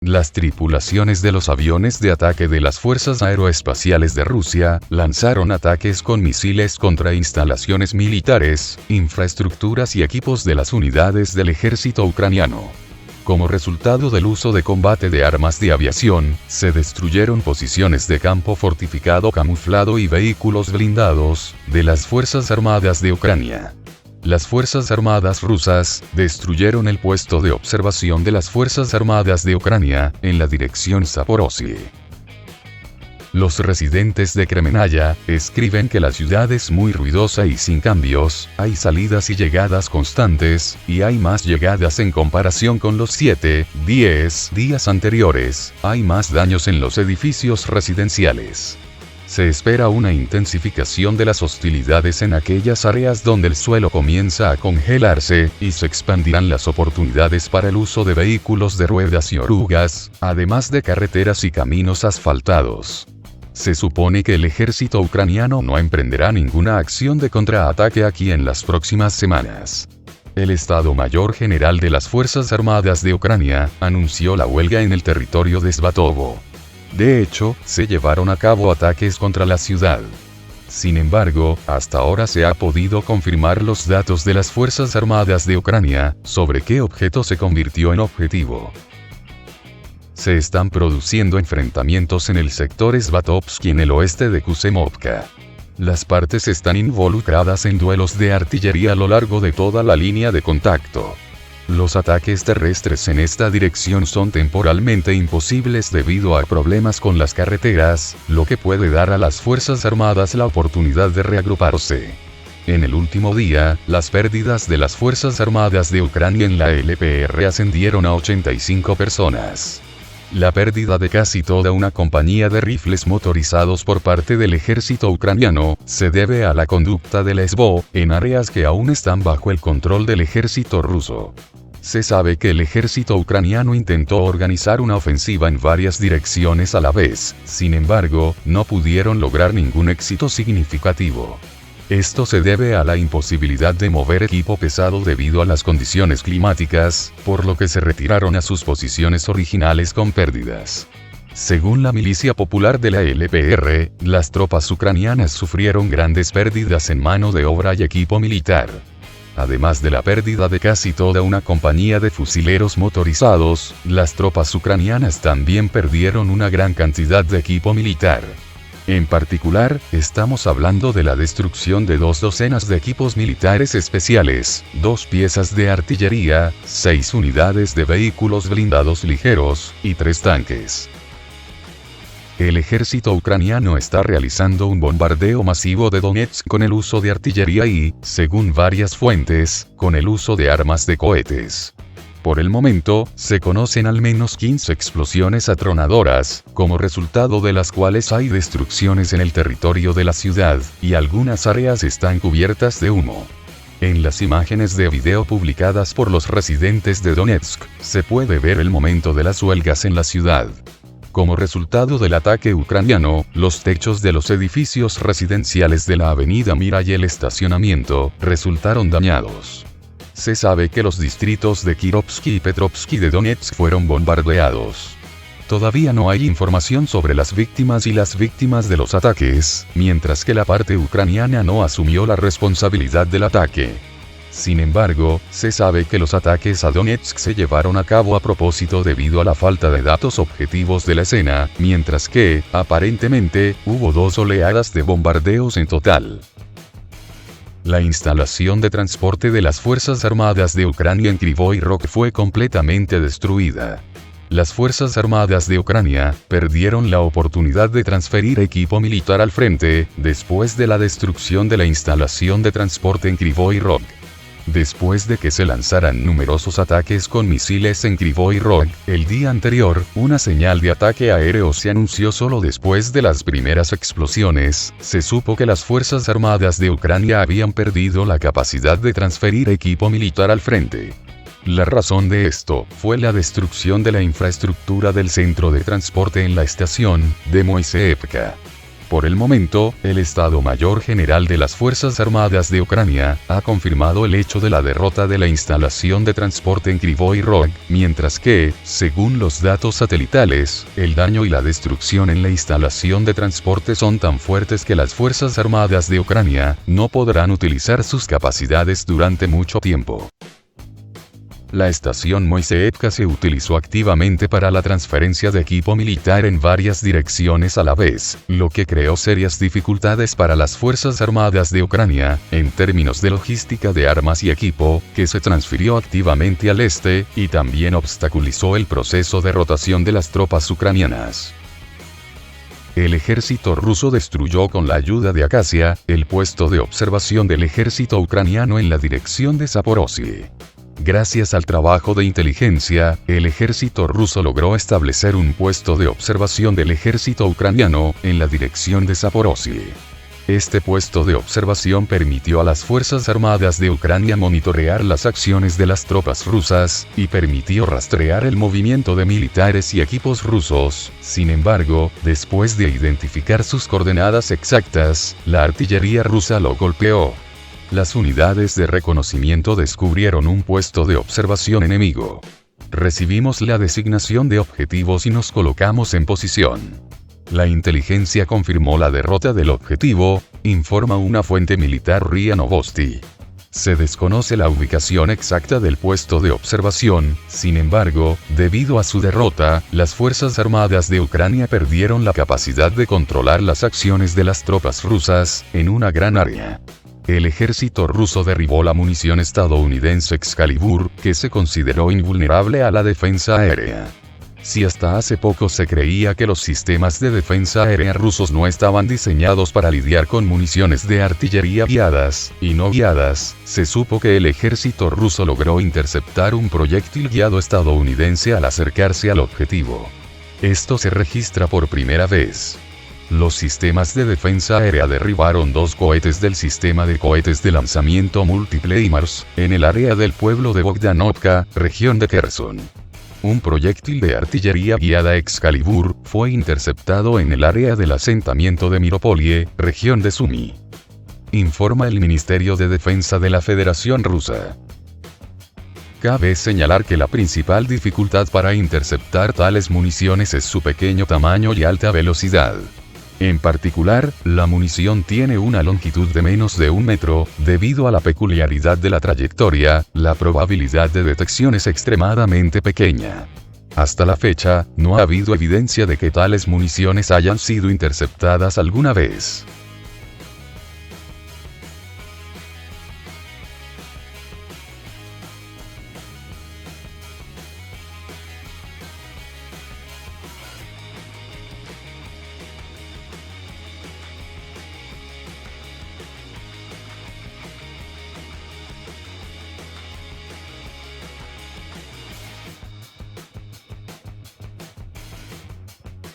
Las tripulaciones de los aviones de ataque de las fuerzas aeroespaciales de Rusia lanzaron ataques con misiles contra instalaciones militares, infraestructuras y equipos de las unidades del ejército ucraniano. Como resultado del uso de combate de armas de aviación, se destruyeron posiciones de campo fortificado camuflado y vehículos blindados de las Fuerzas Armadas de Ucrania. Las Fuerzas Armadas rusas destruyeron el puesto de observación de las Fuerzas Armadas de Ucrania en la dirección Zaporozhye. Los residentes de Kremenaya escriben que la ciudad es muy ruidosa y sin cambios, hay salidas y llegadas constantes, y hay más llegadas en comparación con los 7, 10 días anteriores, hay más daños en los edificios residenciales. Se espera una intensificación de las hostilidades en aquellas áreas donde el suelo comienza a congelarse, y se expandirán las oportunidades para el uso de vehículos de ruedas y orugas, además de carreteras y caminos asfaltados. Se supone que el ejército ucraniano no emprenderá ninguna acción de contraataque aquí en las próximas semanas. El Estado Mayor General de las Fuerzas Armadas de Ucrania anunció la huelga en el territorio de Svatovo. De hecho, se llevaron a cabo ataques contra la ciudad. Sin embargo, hasta ahora se ha podido confirmar los datos de las Fuerzas Armadas de Ucrania sobre qué objeto se convirtió en objetivo. Se están produciendo enfrentamientos en el sector Svatovsky en el oeste de Kusemovka. Las partes están involucradas en duelos de artillería a lo largo de toda la línea de contacto. Los ataques terrestres en esta dirección son temporalmente imposibles debido a problemas con las carreteras, lo que puede dar a las Fuerzas Armadas la oportunidad de reagruparse. En el último día, las pérdidas de las Fuerzas Armadas de Ucrania en la LPR ascendieron a 85 personas. La pérdida de casi toda una compañía de rifles motorizados por parte del ejército ucraniano se debe a la conducta del SVO en áreas que aún están bajo el control del ejército ruso. Se sabe que el ejército ucraniano intentó organizar una ofensiva en varias direcciones a la vez, sin embargo, no pudieron lograr ningún éxito significativo. Esto se debe a la imposibilidad de mover equipo pesado debido a las condiciones climáticas, por lo que se retiraron a sus posiciones originales con pérdidas. Según la milicia popular de la LPR, las tropas ucranianas sufrieron grandes pérdidas en mano de obra y equipo militar. Además de la pérdida de casi toda una compañía de fusileros motorizados, las tropas ucranianas también perdieron una gran cantidad de equipo militar. En particular, estamos hablando de la destrucción de 2 docenas de equipos militares especiales, 2 piezas de artillería, 6 unidades de vehículos blindados ligeros, y 3 tanques. El ejército ucraniano está realizando un bombardeo masivo de Donetsk con el uso de artillería y, según varias fuentes, con el uso de armas de cohetes. Por el momento, se conocen al menos 15 explosiones atronadoras, como resultado de las cuales hay destrucciones en el territorio de la ciudad, y algunas áreas están cubiertas de humo. En las imágenes de video publicadas por los residentes de Donetsk, se puede ver el momento de las huelgas en la ciudad. Como resultado del ataque ucraniano, los techos de los edificios residenciales de la avenida Mira y el estacionamiento resultaron dañados. Se sabe que los distritos de Kirovsky y Petrovsky de Donetsk fueron bombardeados. Todavía no hay información sobre las víctimas y las víctimas de los ataques, mientras que la parte ucraniana no asumió la responsabilidad del ataque. Sin embargo, se sabe que los ataques a Donetsk se llevaron a cabo a propósito debido a la falta de datos objetivos de la escena, mientras que, aparentemente, hubo 2 oleadas de bombardeos en total. La instalación de transporte de las Fuerzas Armadas de Ucrania en Kryvyi Rog fue completamente destruida. Las Fuerzas Armadas de Ucrania perdieron la oportunidad de transferir equipo militar al frente, después de la destrucción de la instalación de transporte en Kryvyi Rog. Después de que se lanzaran numerosos ataques con misiles en Kryvyi Rog, el día anterior, una señal de ataque aéreo se anunció solo después de las primeras explosiones. Se supo que las Fuerzas Armadas de Ucrania habían perdido la capacidad de transferir equipo militar al frente. La razón de esto fue la destrucción de la infraestructura del centro de transporte en la estación de Moiseyevka. Por el momento, el Estado Mayor General de las Fuerzas Armadas de Ucrania ha confirmado el hecho de la derrota de la instalación de transporte en Kryvyi Rog, mientras que, según los datos satelitales, el daño y la destrucción en la instalación de transporte son tan fuertes que las Fuerzas Armadas de Ucrania no podrán utilizar sus capacidades durante mucho tiempo. La estación Moiseevka se utilizó activamente para la transferencia de equipo militar en varias direcciones a la vez, lo que creó serias dificultades para las Fuerzas Armadas de Ucrania, en términos de logística de armas y equipo, que se transfirió activamente al este, y también obstaculizó el proceso de rotación de las tropas ucranianas. El ejército ruso destruyó con la ayuda de Acacia, el puesto de observación del ejército ucraniano en la dirección de Zaporozhye. Gracias al trabajo de inteligencia, el ejército ruso logró establecer un puesto de observación del ejército ucraniano, en la dirección de Zaporozhye. Este puesto de observación permitió a las Fuerzas Armadas de Ucrania monitorear las acciones de las tropas rusas, y permitió rastrear el movimiento de militares y equipos rusos. Sin embargo, después de identificar sus coordenadas exactas, la artillería rusa lo golpeó. Las unidades de reconocimiento descubrieron un puesto de observación enemigo. Recibimos la designación de objetivos y nos colocamos en posición. La inteligencia confirmó la derrota del objetivo, informa una fuente militar RIA Novosti. Se desconoce la ubicación exacta del puesto de observación, sin embargo, debido a su derrota, las Fuerzas Armadas de Ucrania perdieron la capacidad de controlar las acciones de las tropas rusas, en una gran área. El ejército ruso derribó la munición estadounidense Excalibur, que se consideró invulnerable a la defensa aérea. Si hasta hace poco se creía que los sistemas de defensa aérea rusos no estaban diseñados para lidiar con municiones de artillería guiadas y no guiadas, se supo que el ejército ruso logró interceptar un proyectil guiado estadounidense al acercarse al objetivo. Esto se registra por primera vez. Los sistemas de defensa aérea derribaron 2 cohetes del sistema de cohetes de lanzamiento múltiple HIMARS, en el área del pueblo de Bogdanovka, región de Kherson. Un proyectil de artillería guiada Excalibur fue interceptado en el área del asentamiento de Miropolie, región de Sumy. Informa el Ministerio de Defensa de la Federación Rusa. Cabe señalar que la principal dificultad para interceptar tales municiones es su pequeño tamaño y alta velocidad. En particular, la munición tiene una longitud de menos de 1 metro, debido a la peculiaridad de la trayectoria, la probabilidad de detección es extremadamente pequeña. Hasta la fecha, no ha habido evidencia de que tales municiones hayan sido interceptadas alguna vez.